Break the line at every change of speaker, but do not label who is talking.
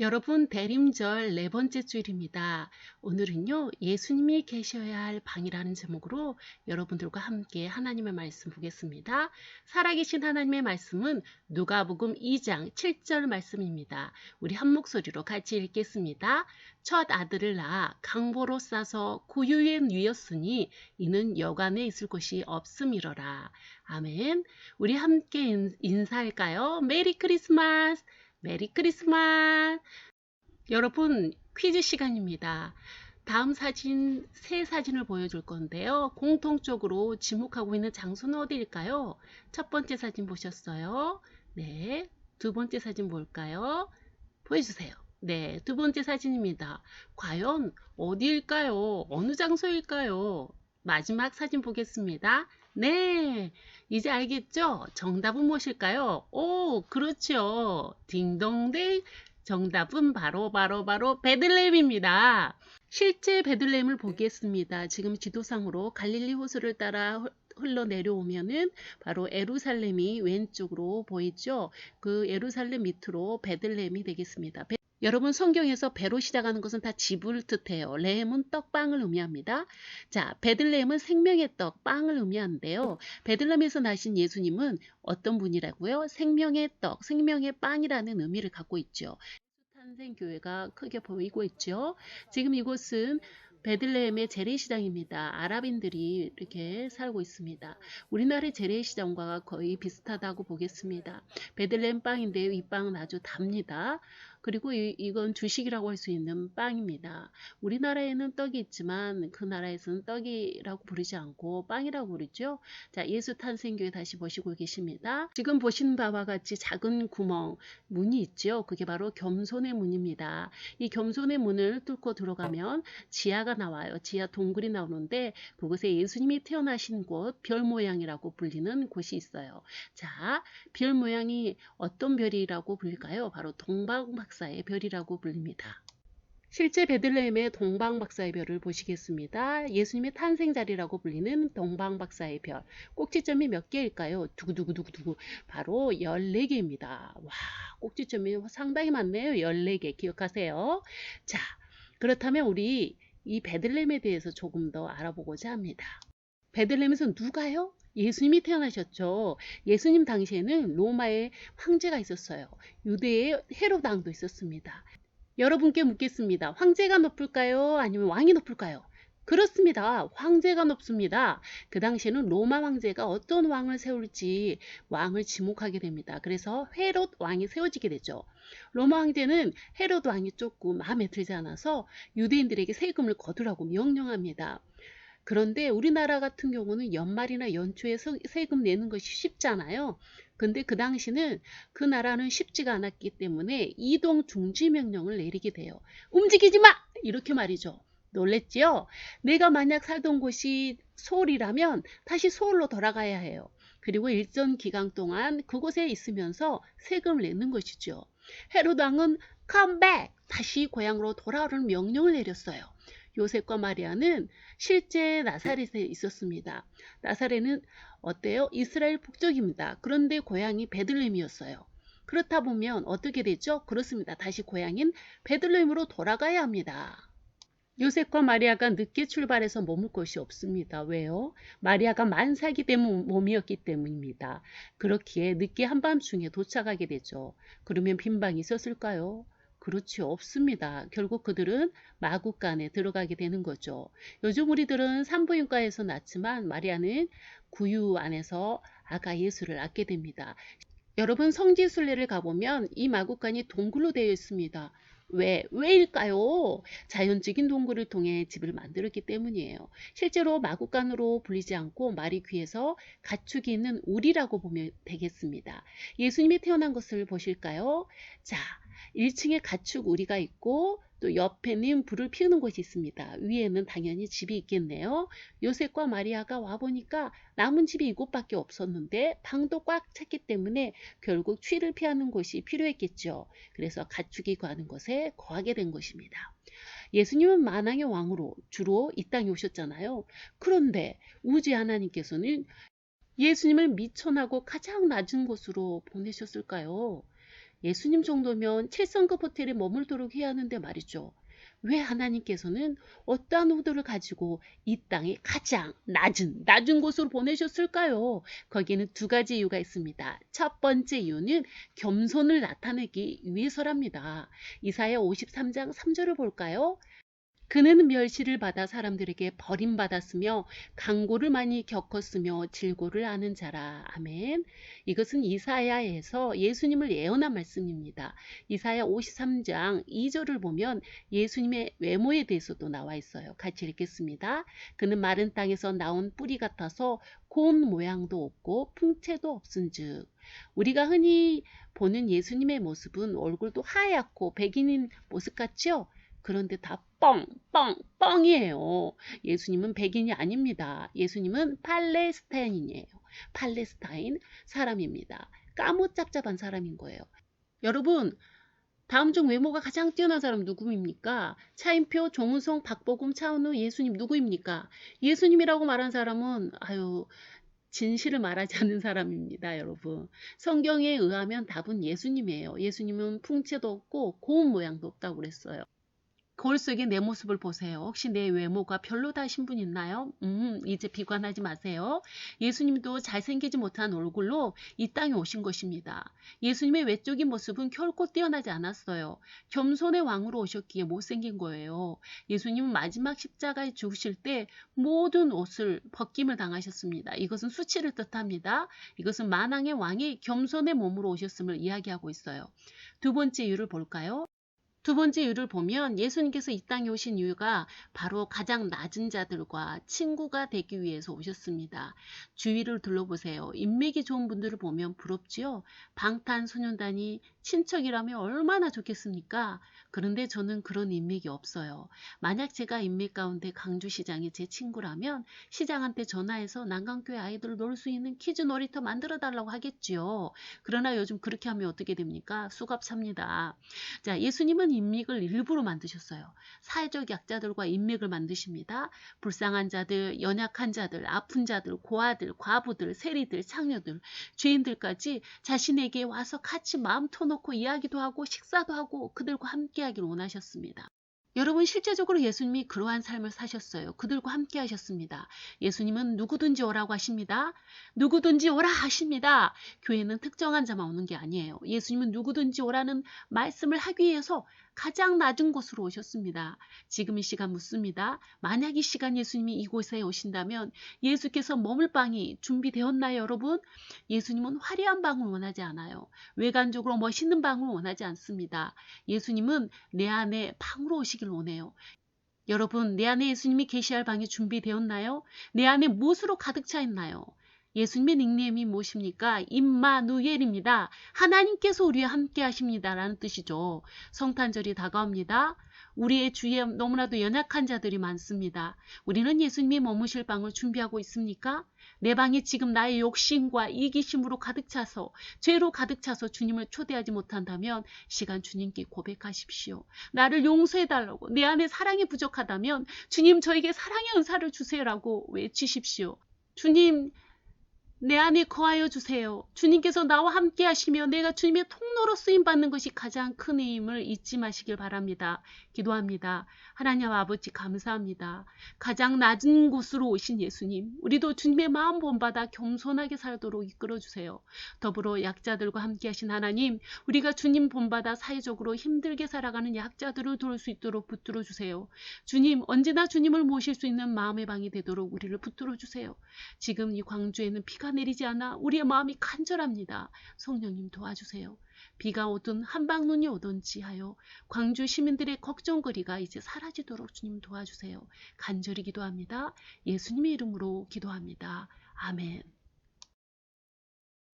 여러분, 대림절 네 번째 주일입니다. 오늘은요, 예수님이 계셔야 할 방이라는 제목으로 여러분들과 함께 하나님의 말씀 보겠습니다. 살아계신 하나님의 말씀은 누가복음 2장 7절 말씀입니다. 우리 한 목소리로 같이 읽겠습니다. 첫 아들을 낳아 강보로 싸서 구유에 누였으니 이는 여관에 있을 곳이 없음이러라. 아멘. 우리 함께 인사할까요? 메리 크리스마스! 메리 크리스마스! 여러분, 퀴즈 시간입니다. 다음 사진, 세 사진을 보여줄 건데요. 공통적으로 지목하고 있는 장소는 어디일까요? 첫 번째 사진 보셨어요? 네. 두 번째 사진 볼까요? 보여주세요. 네, 두 번째 사진입니다. 과연 어디일까요? 어느 장소일까요? 마지막 사진 보겠습니다. 네, 이제 알겠죠? 정답은 무엇일까요? 오, 그렇죠. 딩동댕. 정답은 바로 베들레헴입니다. 실제 베들레헴을 보겠습니다. 지금 지도상으로 갈릴리 호수를 따라 흘러 내려오면은 바로 예루살렘이 왼쪽으로 보이죠. 그 예루살렘 밑으로 베들레헴이 되겠습니다. 여러분, 성경에서 배로 시작하는 것은 다 집을 뜻해요. 레헴은 떡빵을 의미합니다. 자, 베들레헴은 생명의 떡, 빵을 의미하는데요. 베들레헴에서 나신 예수님은 어떤 분이라고요? 생명의 떡, 생명의 빵이라는 의미를 갖고 있죠. 탄생교회가 크게 보이고 있죠. 지금 이곳은 베들레헴의 재래시장입니다. 아랍인들이 이렇게 살고 있습니다. 우리나라의 재래시장과 거의 비슷하다고 보겠습니다. 베들레헴 빵인데요. 이 빵은 아주 답니다. 그리고 이건 주식이라고 할 수 있는 빵입니다. 우리나라에는 떡이 있지만 그 나라에서는 떡이라고 부르지 않고 빵이라고 부르죠. 자, 예수 탄생교회 다시 보시고 계십니다. 지금 보시는 바와 같이 작은 구멍, 문이 있죠. 그게 바로 겸손의 문입니다. 이 겸손의 문을 뚫고 들어가면 지하가 나와요. 지하 동굴이 나오는데 그곳에 예수님이 태어나신 곳, 별 모양이라고 불리는 곳이 있어요. 자, 별 모양이 어떤 별이라고 불릴까요? 바로 동방박사의 별이라고 불립니다. 실제 베들레헴의 동방박사의 별을 보시겠습니다. 예수님의 탄생 자리라고 불리는 동방박사의 별. 꼭지점이 몇 개일까요? 두구두구두구두구. 바로 14개입니다. 와, 꼭지점이 상당히 많네요. 14개 기억하세요. 자, 그렇다면 우리 이 베들레헴에 대해서 조금 더 알아보고자 합니다. 베들레헴에서 누가요? 예수님이 태어나셨죠. 예수님 당시에는 로마의 황제가 있었어요. 유대의 헤롯 왕도 있었습니다. 여러분께 묻겠습니다. 황제가 높을까요? 아니면 왕이 높을까요? 그렇습니다. 황제가 높습니다. 그 당시에는 로마 황제가 어떤 왕을 세울지 왕을 지목하게 됩니다. 그래서 헤롯 왕이 세워지게 되죠. 로마 황제는 헤롯 왕이 조금 마음에 들지 않아서 유대인들에게 세금을 거두라고 명령합니다. 그런데 우리나라 같은 경우는 연말이나 연초에 세금 내는 것이 쉽잖아요. 근데 그 당시는 그 나라는 쉽지가 않았기 때문에 이동 중지 명령을 내리게 돼요. 움직이지 마! 이렇게 말이죠. 놀랬지요? 내가 만약 살던 곳이 서울이라면 다시 서울로 돌아가야 해요. 그리고 일정 기간 동안 그곳에 있으면서 세금을 내는 것이죠. 헤롯 왕은 come back! 다시 고향으로 돌아오라는 명령을 내렸어요. 요셉과 마리아는 실제 나사렛에 있었습니다. 나사렛은 어때요? 이스라엘 북쪽입니다. 그런데 고향이 베들레헴이었어요. 그렇다 보면 어떻게 되죠? 그렇습니다. 다시 고향인 베들레헴으로 돌아가야 합니다. 요셉과 마리아가 늦게 출발해서 머물 곳이 없습니다. 왜요? 마리아가 만삭이 된 몸이었기 때문입니다. 그렇기에 늦게 한밤중에 도착하게 되죠. 그러면 빈방이 있었을까요? 그렇죠. 없습니다. 결국 그들은 마구간에 들어가게 되는 거죠. 요즘 우리들은 산부인과에서 낳지만 마리아는 구유 안에서 아가 예수를 낳게 됩니다. 여러분, 성지순례를 가보면 이 마구간이 동굴로 되어 있습니다. 왜일까요? 자연적인 동굴을 통해 집을 만들었기 때문이에요. 실제로 마구간으로 불리지 않고 말이 귀해서 가축이 있는 우리라고 보면 되겠습니다. 예수님이 태어난 것을 보실까요? 자, 1층에 가축 우리가 있고 또 옆에는 불을 피우는 곳이 있습니다. 위에는 당연히 집이 있겠네요. 요셉과 마리아가 와보니까 남은 집이 이곳밖에 없었는데 방도 꽉 찼기 때문에 결국 추위를 피하는 곳이 필요했겠죠. 그래서 가축이 거하는 곳에 거하게 된 것입니다. 예수님은 만왕의 왕으로 주로 이 땅에 오셨잖아요. 그런데 우주의 하나님께서는 예수님을 미천하고 가장 낮은 곳으로 보내셨을까요? 예수님 정도면 7성급 호텔에 머물도록 해야 하는데 말이죠. 왜 하나님께서는 어떠한 호도를 가지고 이 땅에 가장 낮은 곳으로 보내셨을까요? 거기에는 두 가지 이유가 있습니다. 첫 번째 이유는 겸손을 나타내기 위해서랍니다. 이사야 53장 3절을 볼까요? 그는 멸시를 받아 사람들에게 버림받았으며 강고를 많이 겪었으며 질고를 아는 자라. 아멘. 이것은 이사야에서 예수님을 예언한 말씀입니다. 이사야 53장 2절을 보면 예수님의 외모에 대해서도 나와 있어요. 같이 읽겠습니다. 그는 마른 땅에서 나온 뿌리 같아서 고운 모양도 없고 풍채도 없은즉. 우리가 흔히 보는 예수님의 모습은 얼굴도 하얗고 백인인 모습 같죠? 그런데 다 뻥이에요. 예수님은 백인이 아닙니다. 예수님은 팔레스타인이에요. 팔레스타인 사람입니다. 까무잡잡한 사람인 거예요. 여러분, 다음 중 외모가 가장 뛰어난 사람 누구입니까? 차인표, 정우성, 박보검, 차은우, 예수님 누구입니까? 예수님이라고 말한 사람은 진실을 말하지 않는 사람입니다, 여러분. 성경에 의하면 답은 예수님이에요. 예수님은 풍채도 없고 고운 모양도 없다고 그랬어요. 거울 속에 내 모습을 보세요. 혹시 내 외모가 별로다 하신 분 있나요? 이제 비관하지 마세요. 예수님도 잘생기지 못한 얼굴로 이 땅에 오신 것입니다. 예수님의 외적인 모습은 결코 뛰어나지 않았어요. 겸손의 왕으로 오셨기에 못생긴 거예요. 예수님은 마지막 십자가에 죽으실 때 모든 옷을 벗김을 당하셨습니다. 이것은 수치를 뜻합니다. 이것은 만왕의 왕이 겸손의 몸으로 오셨음을 이야기하고 있어요. 두 번째 이유를 볼까요? 두 번째 이유를 보면 예수님께서 이 땅에 오신 이유가 바로 가장 낮은 자들과 친구가 되기 위해서 오셨습니다. 주위를 둘러보세요. 인맥이 좋은 분들을 보면 부럽지요. 방탄소년단이 친척이라면 얼마나 좋겠습니까? 그런데 저는 그런 인맥이 없어요. 만약 제가 인맥 가운데 강주시장이 제 친구라면 시장한테 전화해서 난강교회 아이들 놀 수 있는 키즈 놀이터 만들어 달라고 하겠지요. 그러나 요즘 그렇게 하면 어떻게 됩니까? 수갑삽니다. 자, 예수님은 인맥을 일부러 만드셨어요. 사회적 약자들과 인맥을 만드십니다. 불쌍한 자들, 연약한 자들, 아픈 자들, 고아들, 과부들, 세리들, 창녀들, 죄인들까지 자신에게 와서 같이 마음 터놓고 이야기도 하고 식사도 하고 그들과 함께하기를 원하셨습니다. 여러분 실제적으로 예수님이 그러한 삶을 사셨어요. 그들과 함께 하셨습니다. 예수님은 누구든지 오라고 하십니다. 누구든지 오라 하십니다. 교회는 특정한 자만 오는 게 아니에요. 예수님은 누구든지 오라는 말씀을 하기 위해서 가장 낮은 곳으로 오셨습니다. 지금 이 시간 묻습니다. 만약 이 시간 예수님이 이곳에 오신다면 예수께서 머물 방이 준비되었나요, 여러분? 예수님은 화려한 방을 원하지 않아요. 외관적으로 멋있는 방을 원하지 않습니다. 예수님은 내 안에 방으로 오시길 원해요. 여러분, 내 안에 예수님이 계시할 방이 준비되었나요? 내 안에 무엇으로 가득 차 있나요? 예수님의 닉네임이 무엇입니까? 임마누엘입니다. 하나님께서 우리와 함께 하십니다. 라는 뜻이죠. 성탄절이 다가옵니다. 우리의 주위에 너무나도 연약한 자들이 많습니다. 우리는 예수님이 머무실 방을 준비하고 있습니까? 내 방이 지금 나의 욕심과 이기심으로 가득 차서 죄로 가득 차서 주님을 초대하지 못한다면 시간 주님께 고백하십시오. 나를 용서해달라고 내 안에 사랑이 부족하다면 주님 저에게 사랑의 은사를 주세요라고 외치십시오. 주님 내 안에 거하여 주세요. 주님께서 나와 함께 하시며 내가 주님의 통로로 쓰임받는 것이 가장 큰 힘을 잊지 마시길 바랍니다. 기도합니다. 하나님 아버지 감사합니다. 가장 낮은 곳으로 오신 예수님, 우리도 주님의 마음 본받아 겸손하게 살도록 이끌어주세요. 더불어 약자들과 함께 하신 하나님, 우리가 주님 본받아 사회적으로 힘들게 살아가는 약자들을 도울 수 있도록 붙들어 주세요. 주님, 언제나 주님을 모실 수 있는 마음의 방이 되도록 우리를 붙들어 주세요. 지금 이 광주에는 비가 내리지 않아 우리의 마음이 간절합니다. 성령님 도와주세요. 비가 오든 한방눈이 오든지 하여 광주 시민들의 걱정거리가 이제 사라지도록 주님 도와주세요. 간절히 기도합니다. 예수님의 이름으로 기도합니다. 아멘.